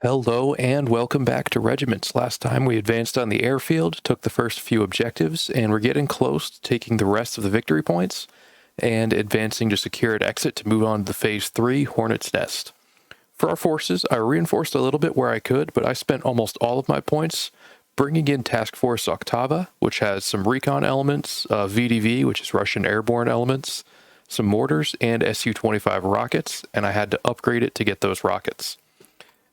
Hello and welcome back to Regiments. Last time we advanced on the airfield, took the first few objectives, and we're getting close to taking the rest of the victory points and advancing to secure an exit to move on to the Phase 3 Hornet's Nest. For our forces, I reinforced a little bit where I could, but I spent almost all of my points bringing in Task Force Octava, which has some recon elements, VDV, which is Russian airborne elements, some mortars, and Su-25 rockets, and I had to upgrade it to get those rockets.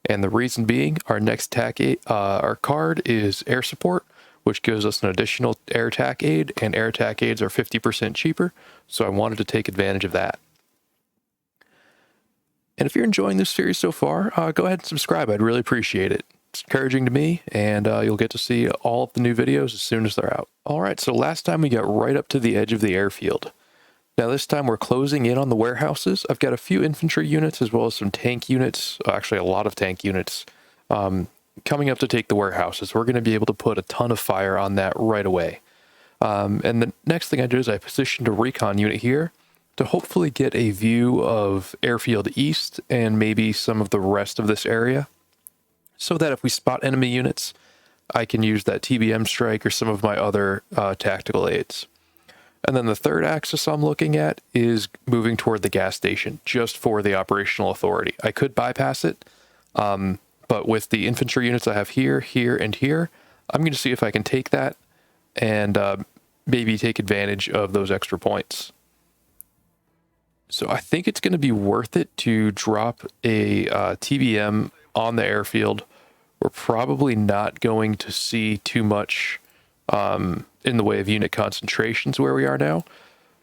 And the reason being, our next our card is air support, which gives us an additional air attack aid, and air attack aids are 50% cheaper, so I wanted to take advantage of that. And if you're enjoying this series so far, go ahead and subscribe. I'd really appreciate it. It's encouraging to me, and you'll get to see all of the new videos as soon as they're out. All right, so last time we got right up to the edge of the airfield. Now this time we're closing in on the warehouses. I've got a few infantry units as well as some tank units, actually a lot of tank units, coming up to take the warehouses. We're going to be able to put a ton of fire on that right away. And the next thing I do is I positioned a recon unit here to hopefully get a view of airfield east and maybe some of the rest of this area, so that if we spot enemy units, I can use that TBM strike or some of my other tactical aids. And then the third axis I'm looking at is moving toward the gas station, just for the operational authority. I could bypass it, but with the infantry units I have here, here, and here, I'm going to see if I can take that and maybe take advantage of those extra points. So I think it's going to be worth it to drop a TBM on the airfield. We're probably not going to see too much in the way of unit concentrations where we are now,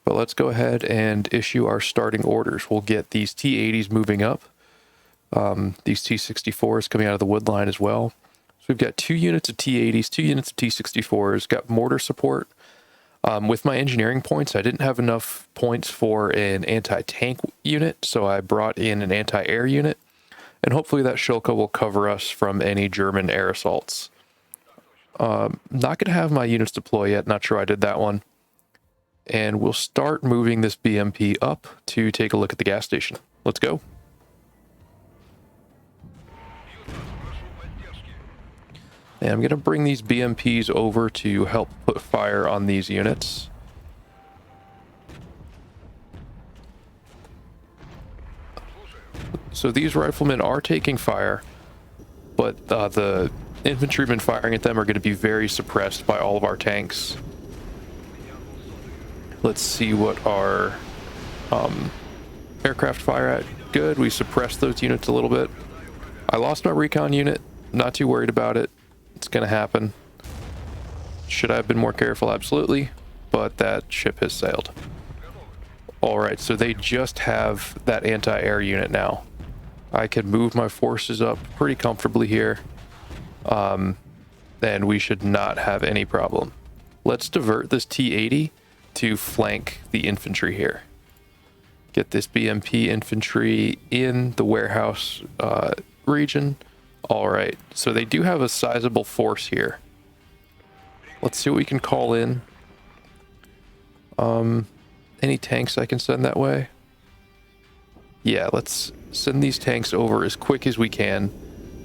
but let's go ahead and issue our starting orders. We'll get these T-80s moving up, these T-64s coming out of the wood line as well. So we've got 2 units of T-80s, 2 units of T-64s, got mortar support. With my engineering points, I didn't have enough points for an anti-tank unit, so I brought in an anti-air unit, and hopefully that Shilka will cover us from any German air assaults. Not going to have my units deploy yet. Not sure I did that one. And we'll start moving this BMP up to take a look at the gas station. Let's go. And I'm going to bring these BMPs over to help put fire on these units. So these riflemen are taking fire, but the infantrymen firing at them are going to be very suppressed by all of our tanks. Let's see what our aircraft fire at. Good, we suppressed those units a little bit. I lost my recon unit, not too worried about it. It's going to happen. Should I have been more careful? Absolutely, but that ship has sailed. Alright, so they just have that anti-air unit now. I can move my forces up pretty comfortably here. And we should not have any problem. Let's divert this T-80 to flank the infantry here. Get this BMP infantry in the warehouse region. All right, so they do have a sizable force here. Let's see what we can call in. Any tanks I can send that way? Yeah, let's send these tanks over as quick as we can,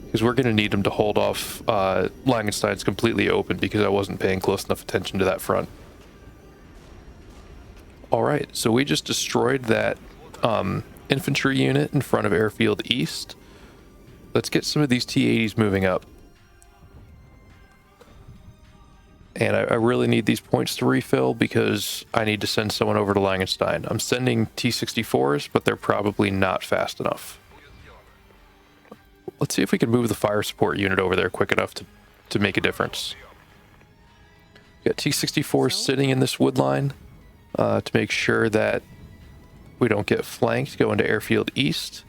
because we're going to need them to hold off Langenstein's completely open, because I wasn't paying close enough attention to that front. Alright, so we just destroyed that infantry unit in front of Airfield East. Let's get some of these T-80s moving up. And I really need these points to refill, because I need to send someone over to Langenstein. I'm sending T-64s, but they're probably not fast enough. Let's see if we can move the fire support unit over there quick enough to make a difference. We got T-64s sitting in this wood line to make sure that we don't get flanked going to Airfield East.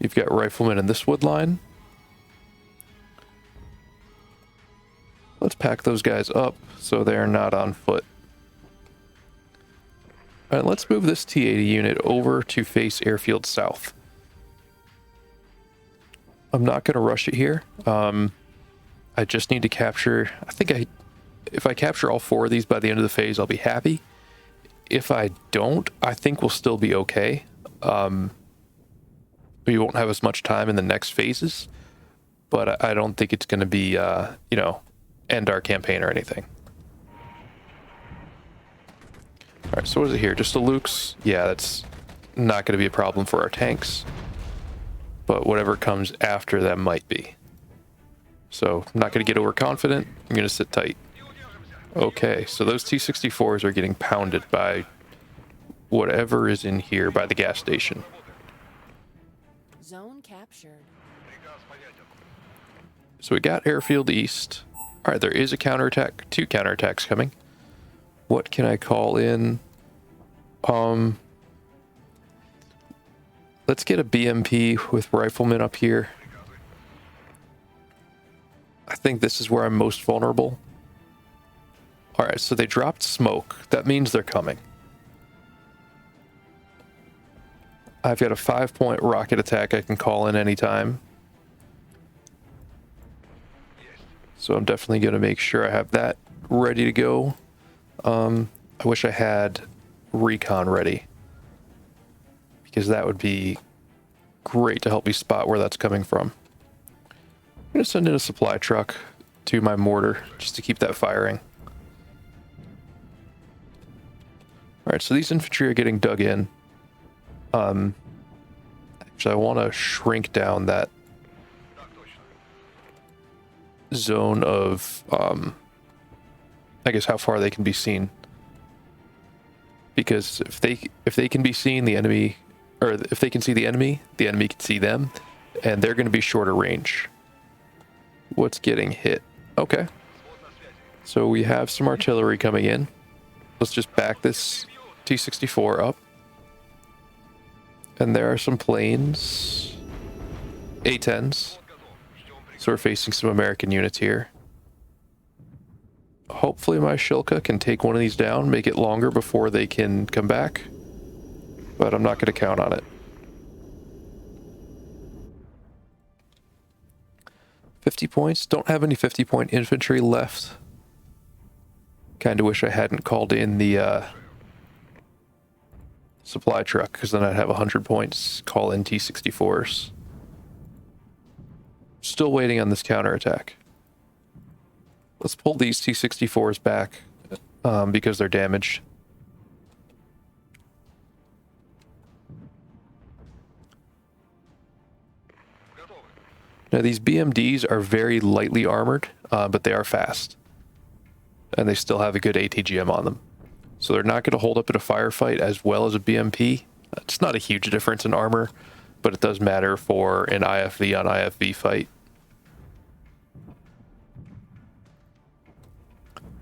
You've got riflemen in this wood line. Let's pack those guys up so they're not on foot. All right, let's move this T-80 unit over to face Airfield South. I'm not going to rush it here. I just need to capture, if I capture all 4 of these by the end of the phase, I'll be happy. If I don't, I think we'll still be okay. We won't have as much time in the next phases, but I don't think it's going to be, you know, end our campaign or anything. All right, so what is it here? Just the Lukes? Yeah, that's not going to be a problem for our tanks, but whatever comes after them might be. So I'm not going to get overconfident. I'm going to sit tight. Okay, so those T-64s are getting pounded by whatever is in here by the gas station. Zone captured. So we got airfield east. All right, there is a counterattack, 2 counterattacks coming. What can I call in? Let's get a BMP with riflemen up here. I think this is where I'm most vulnerable. All right, so they dropped smoke. That means they're coming. I've got a 5-point rocket attack I can call in anytime. So I'm definitely going to make sure I have that ready to go. I wish I had recon ready, because that would be great to help me spot where that's coming from. I'm going to send in a supply truck to my mortar just to keep that firing. All right, so these infantry are getting dug in. Actually, I want to shrink down that zone of, I guess, how far they can be seen. Because if they can be seen, the enemy, or if they can see the enemy can see them, and they're going to be shorter range. What's getting hit? Okay. So we have some artillery coming in. Let's just back this T-64 up. And there are some planes. A-10s. So we're facing some American units here. Hopefully my Shilka can take one of these down, make it longer before they can come back. But I'm not going to count on it. 50 points. Don't have any 50-point infantry left. Kind of wish I hadn't called in the supply truck, because then I'd have 100 points. Call in T-64s. Still waiting on this counterattack. Let's pull these T-64s back because they're damaged. Now these BMDs are very lightly armored, but they are fast. And they still have a good ATGM on them. So they're not going to hold up in a firefight as well as a BMP. It's not a huge difference in armor, but it does matter for an IFV on IFV fight.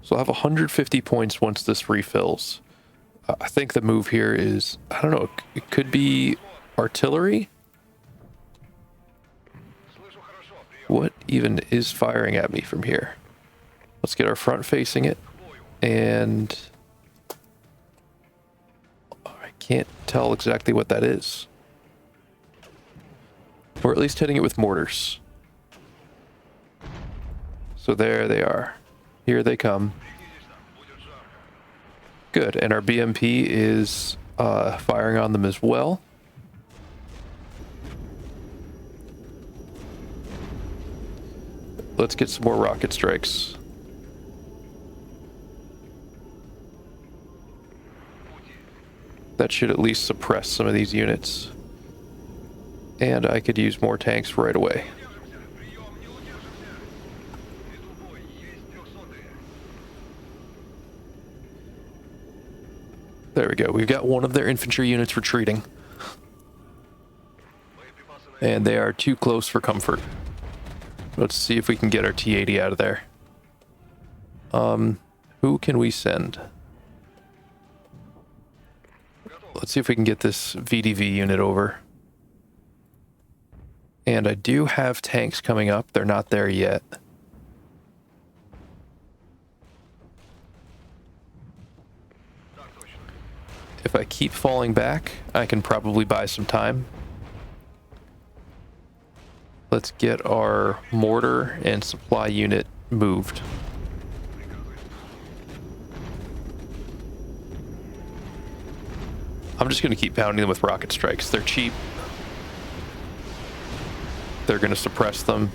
So I'll have 150 points once this refills. I think the move here is, I don't know, it could be artillery? What even is firing at me from here? Let's get our front facing it. And I can't tell exactly what that is. Or at least hitting it with mortars. So there they are. Here they come. Good, and our BMP is firing on them as well. Let's get some more rocket strikes. That should at least suppress some of these units. And I could use more tanks right away. There we go. We've got one of their infantry units retreating. And they are too close for comfort. Let's see if we can get our T-80 out of there. Who can we send? Let's see if we can get this VDV unit over. And I do have tanks coming up. They're not there yet. If I keep falling back, I can probably buy some time. Let's get our mortar and supply unit moved. I'm just going to keep pounding them with rocket strikes. They're cheap. They're going to suppress them.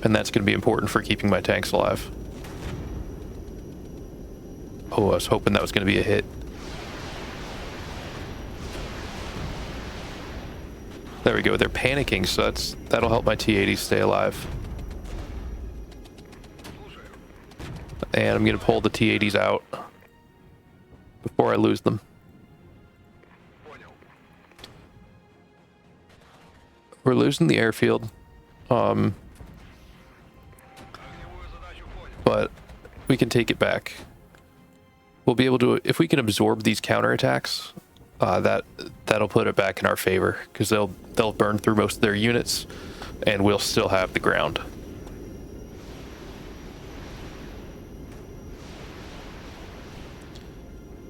And that's going to be important for keeping my tanks alive. Oh, I was hoping that was going to be a hit. There we go. They're panicking, so that'll help my T-80s stay alive. And I'm going to pull the T-80s out before I lose them. We're losing the airfield. But we can take it back. We'll be able to, if we can absorb these counterattacks, that'll put it back in our favor, because they'll burn through most of their units, and we'll still have the ground.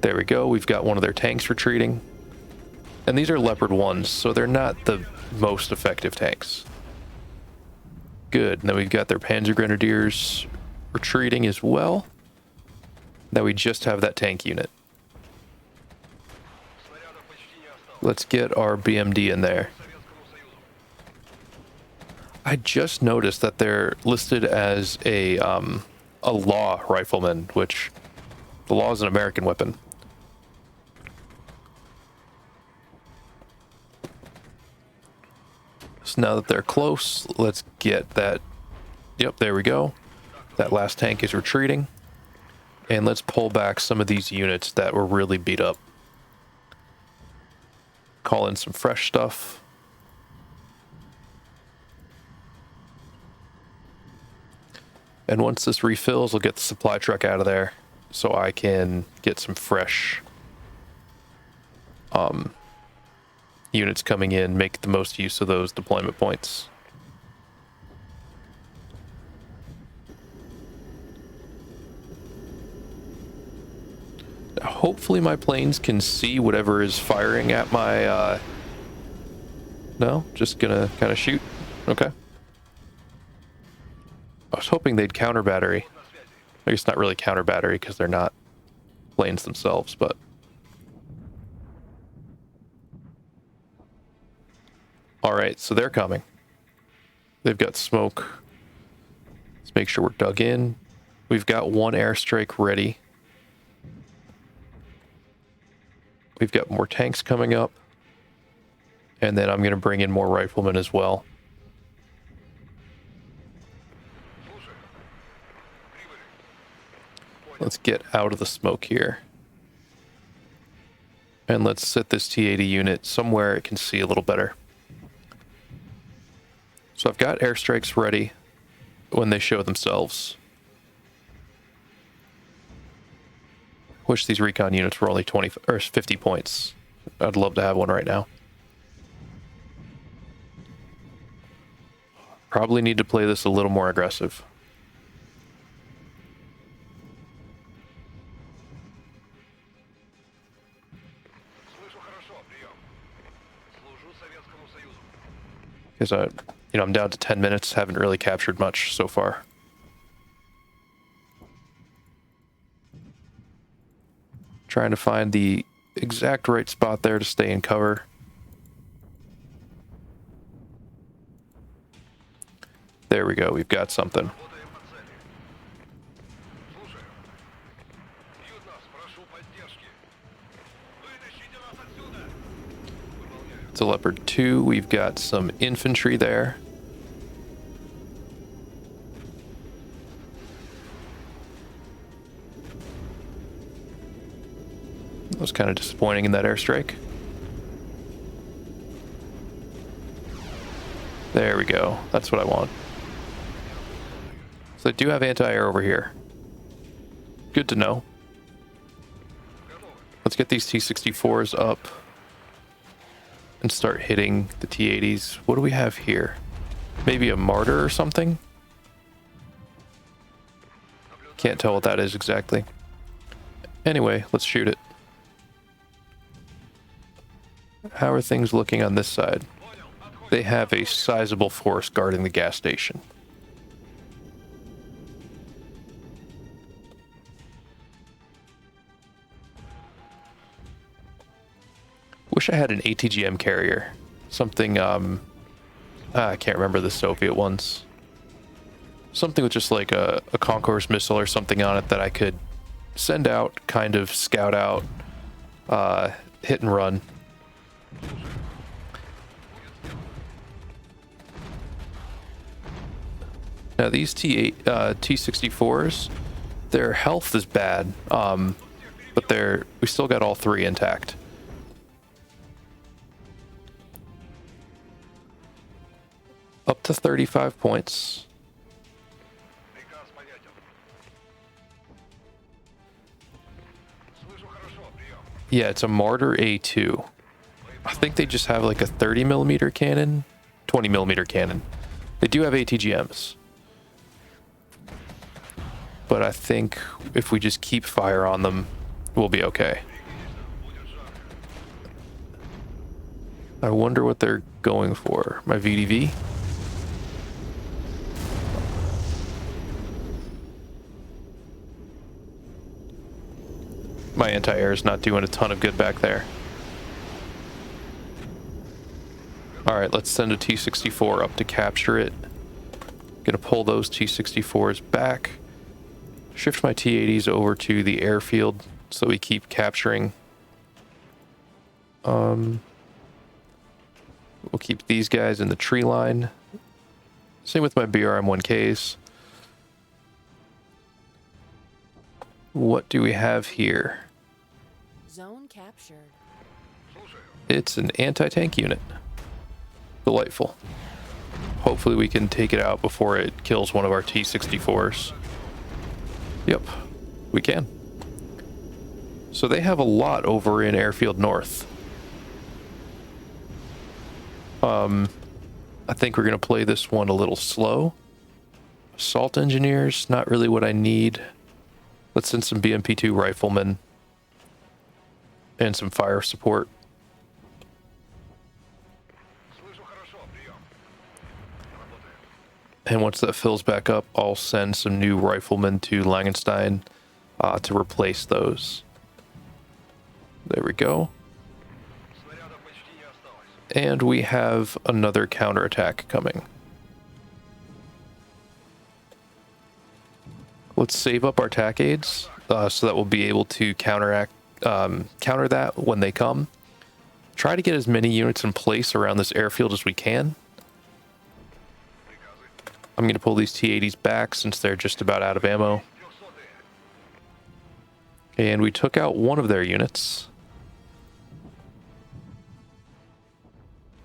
There we go. We've got one of their tanks retreating, and these are Leopard 1s, so they're not the most effective tanks. Good. And then we've got their Panzer Grenadiers retreating as well. Now we just have that tank unit. Let's get our BMD in there. I just noticed that they're listed as a law rifleman, which the law is an American weapon. So now that they're close, let's get that. Yep, there we go. That last tank is retreating. And let's pull back some of these units that were really beat up. Call in some fresh stuff. And once this refills, we'll get the supply truck out of there so I can get some fresh units coming in, make the most use of those deployment points. Hopefully my planes can see whatever is firing at my, no, just gonna kind of shoot. Okay. I was hoping they'd counter battery. I guess not really counter battery because they're not planes themselves, but. All right, so they're coming. They've got smoke. Let's make sure we're dug in. We've got one airstrike ready. We've got more tanks coming up. And then I'm going to bring in more riflemen as well. Let's get out of the smoke here. And let's set this T-80 unit somewhere it can see a little better. So I've got airstrikes ready when they show themselves. Wish these recon units were only 20 or 50 points. I'd love to have one right now. Probably need to play this a little more aggressive. Because I'm down to 10 minutes, haven't really captured much so far. Trying to find the exact right spot there to stay in cover. There we go, we've got something. It's a Leopard 2. We've got some infantry there. That was kind of disappointing in that airstrike. There we go. That's what I want. So I do have anti-air over here. Good to know. Let's get these T-64s up and start hitting the T-80s. What do we have here? Maybe a Martyr or something? Can't tell what that is exactly. Anyway, let's shoot it. How are things looking on this side? They have a sizable force guarding the gas station. Wish I had an ATGM carrier. Something, I can't remember the Soviet ones. Something with just like a concourse missile or something on it that I could send out, kind of scout out, hit and run. Now these T-64s, their health is bad, but we still got all three intact. Up to 35 points. Yeah, it's a Martyr A2. I think they just have like a 30mm cannon, 20mm cannon. They do have ATGMs. But I think if we just keep fire on them, we'll be okay. I wonder what they're going for. My VDV? My anti-air is not doing a ton of good back there. Alright, let's send a T-64 up to capture it. Gonna pull those T-64s back. Shift my T-80s over to the airfield so we keep capturing. We'll keep these guys in the tree line. Same with my BRM-1Ks. What do we have here? Zone captured. It's an anti-tank unit. Delightful. Hopefully we can take it out before it kills one of our T-64s. Yep, we can. So they have a lot over in Airfield North. I think we're going to play this one a little slow. Assault engineers, not really what I need. Let's send some BMP-2 riflemen and some fire support. And once that fills back up, I'll send some new riflemen to Langenstein to replace those. There we go. And we have another counterattack coming. Let's save up our attack aids so that we'll be able to counter that when they come. Try to get as many units in place around this airfield as we can. I'm going to pull these T-80s back since they're just about out of ammo. And we took out one of their units.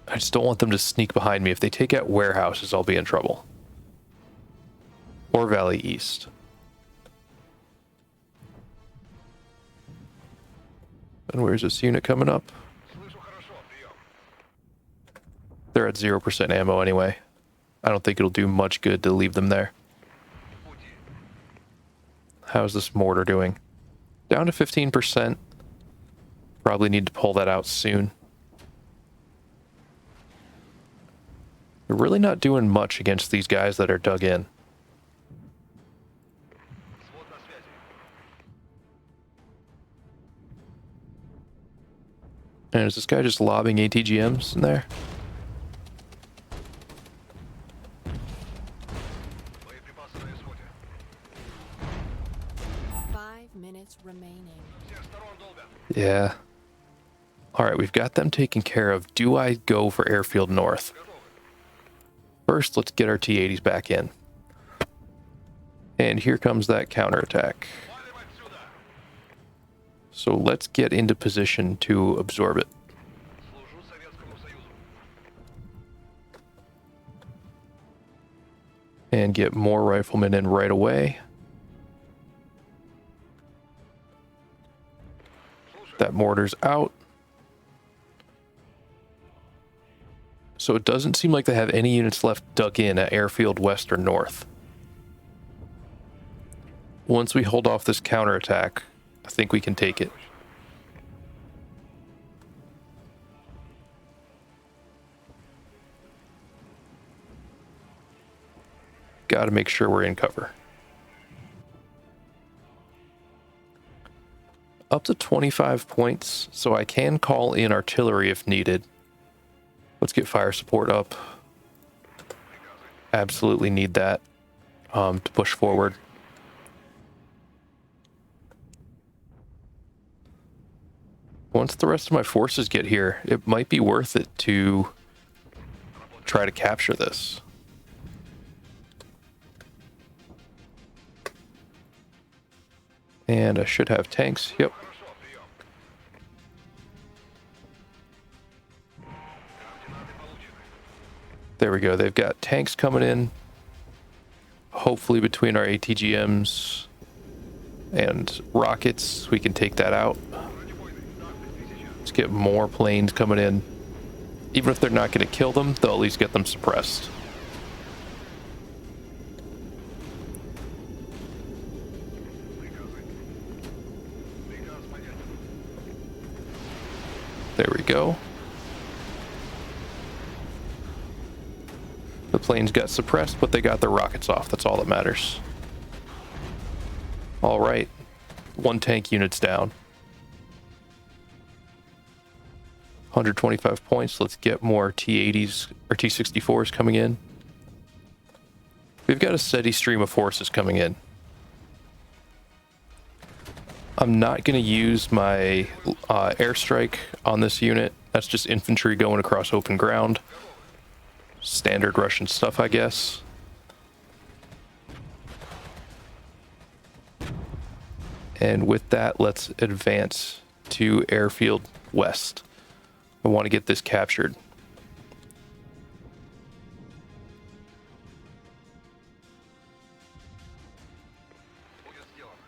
I just don't want them to sneak behind me. If they take out warehouses, I'll be in trouble. Or Valley East. And where's this unit coming up? They're at 0% ammo anyway. I don't think it'll do much good to leave them there. How's this mortar doing? Down to 15%. Probably need to pull that out soon. We're really not doing much against these guys that are dug in. And is this guy just lobbing ATGMs in there? Remaining. Yeah. Alright, we've got them taken care of. Do I go for Airfield North? First, let's get our T-80s back in. And here comes that counterattack. So let's get into position to absorb it. And get more riflemen in right away. That mortar's out. So it doesn't seem like they have any units left dug in at Airfield West or North. Once we hold off this counterattack, I think we can take it. Gotta make sure we're in cover. Up to 25 points, so I can call in artillery if needed. Let's get fire support up. Absolutely need that. to push forward. Once the rest of my forces get here, it might be worth it to try to capture this. And I should have tanks. Yep. There we go. They've got tanks coming in. Hopefully between our ATGMs and rockets, we can take that out. Let's get more planes coming in. Even if they're not going to kill them, they'll at least get them suppressed. There we go. The planes got suppressed, but they got their rockets off. That's all that matters. All right. 1 tank unit's down. 125 points. Let's get more T-80s or T-64s coming in. We've got a steady stream of forces coming in. I'm not going to use my airstrike on this unit. That's just infantry going across open ground. Standard Russian stuff, I guess. And with that, let's advance to airfield west. I want to get this captured.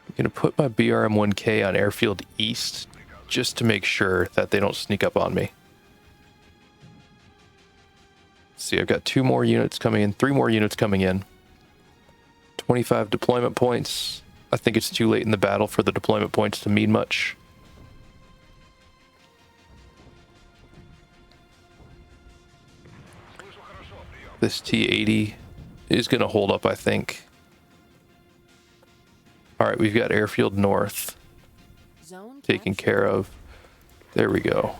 I'm going to put my BRM-1K on airfield east just to make sure that they don't sneak up on me. See, I've got 2 more units coming in, 3 more units coming in. 25 deployment points. I think it's too late in the battle for the deployment points to mean much. This T-80 is going to hold up, I think. All right, we've got airfield north Zone taken captured. care of. There we go.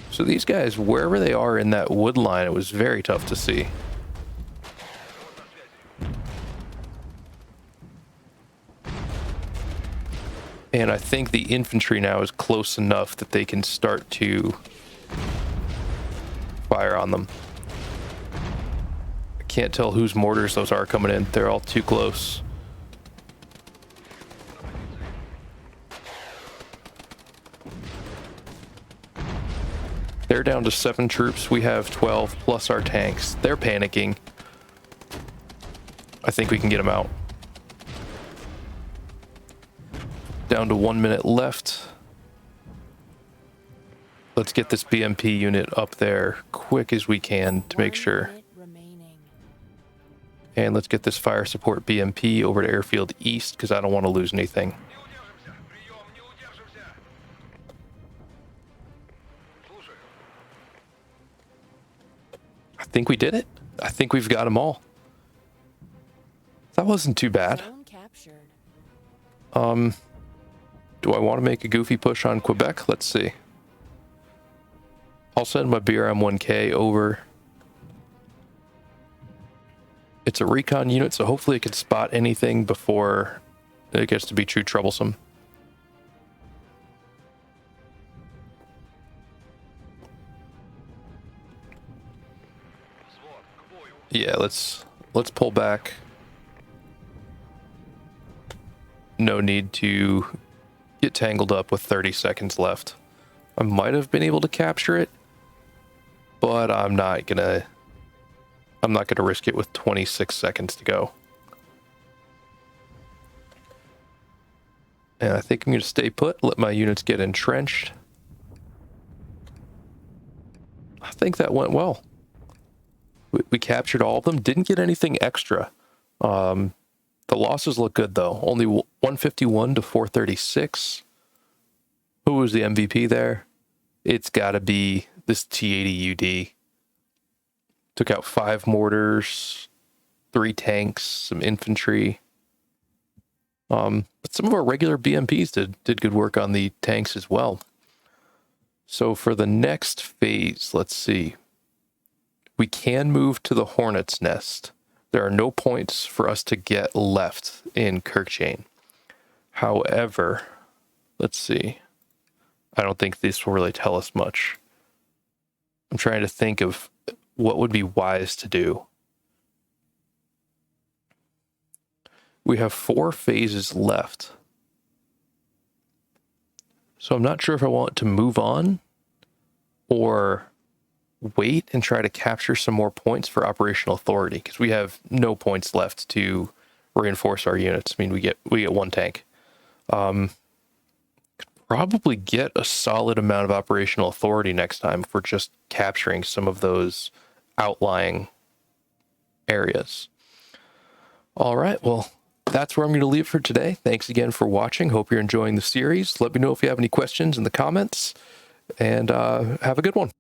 So these guys, wherever they are in that wood line, it was very tough to see. And I think the infantry now is close enough that they can start to fire on them. I can't tell whose mortars those are coming in. They're all too close. They're down to 7 troops. We have 12 plus our tanks. They're panicking. I think we can get them out. Down to 1 minute left. Let's get this BMP unit up there quick as we can to make 1 sure. minute remaining. And let's get this fire support BMP over to airfield east because I don't want to lose anything. I think we did it. I think we've got them all. That wasn't too bad. Zone captured. Do I want to make a goofy push on Quebec? Let's see. I'll send my BRM-1K over. It's a recon unit, so hopefully it can spot anything before it gets to be too troublesome. Yeah, let's pull back. No need to get tangled up with 30 seconds left. I might have been able to capture it, but I'm not gonna risk it with 26 seconds to go. And I think I'm gonna stay put, let my units get entrenched. I think that went well. We captured all of them, didn't get anything extra. The losses look good though. Only 151 to 436. Who was the MVP there? It's got to be this T-80 UD. Took out 5 mortars, 3 tanks, some infantry. But some of our regular BMPs did good work on the tanks as well. So for the next phase, let's see. We can move to the Hornet's Nest. There are no points for us to get left in Kirkchain. However, let's see. I don't think this will really tell us much. I'm trying to think of what would be wise to do. We have 4 phases left. So I'm not sure if I want to move on or wait and try to capture some more points for operational authority, because we have no points left to reinforce our units. I mean, we get 1 tank. Probably get a solid amount of operational authority next time if we're just capturing some of those outlying areas. All right, well, that's where I'm going to leave it for today. Thanks again for watching. Hope you're enjoying the series. Let me know if you have any questions in the comments, and have a good one.